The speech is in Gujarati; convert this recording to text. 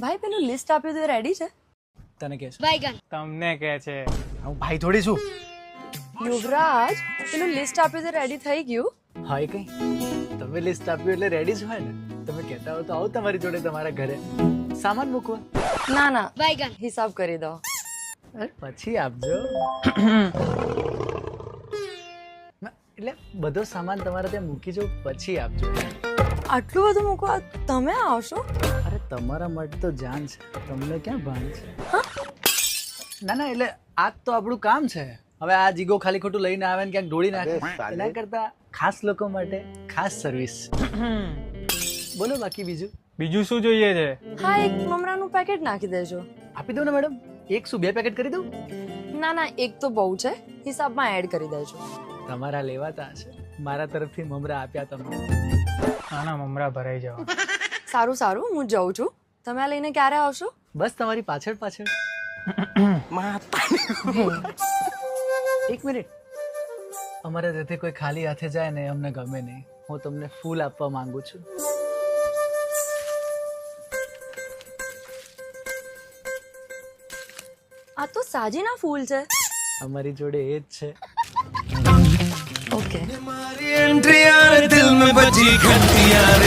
ભાઈ પેલું લિસ્ટ આપ્યું તો રેડી છે? તને કે છે? बैगन તમને કે છે હું ભાઈ થોડી છું. યુવરાજ પેલું લિસ્ટ આપ્યું તો રેડી થઈ ગયું? હા એ કઈ તમે લિસ્ટ આપ્યું એટલે રેડી જ હોય ને. તમે કહેતા હો તો આવું તમારી જોડે તમારા ઘરે સામાન મૂકવા. ના ના, बैगन હિસાબ કરી દો. અરે પછી આપજો. ના, એટલે બધો સામાન તમારે ત્યાં મૂકી જાઉં પછી આપજો. આટલું બધું મૂકવા તમે આવશો? અરે તમારા માટે તો જાન છે, તમને ક્યાં ભાન છે? ના ના, એટલે આ તો આપણું કામ છે. હવે આ જીગો ખાલી ખોટું લઈને આવે ને ક્યાંક ઢોળી નાખે એના કરતા ખાસ લોકો માટે ખાસ સર્વિસ. બોલો બાકી બીજું બીજું શું જોઈએ છે? હા, એક મમરાનું પેકેટ નાખી દેજો. આપી દઉં ને મેડમ? એક શું 2 પેકેટ કરી દઉં? ના ના, એક તો બહુ છે, હિસાબમાં એડ કરી દેજો. તમારા લેવાતા હશે, મારા તરફથી મમરા આપ્યા તમને. નાના મમરા ભરાઈ જવા. સારું સારું, હું જઉં છું. તમે આ લઈને ક્યારે આવશો? બસ તમારી પાછળ પાછળ. એક મિનિટ, અમારે ત્યાંથી કોઈ ખાલી હાથે જાય ને અમને ગમે નહીં. હું તમને ફૂલ આપવા માંગુ છું. આ તો સાજીના ફૂલ છે. અમારી જોડે એ જ છે. ઓકે. एंट्री यार दिल में बजी घंटी यार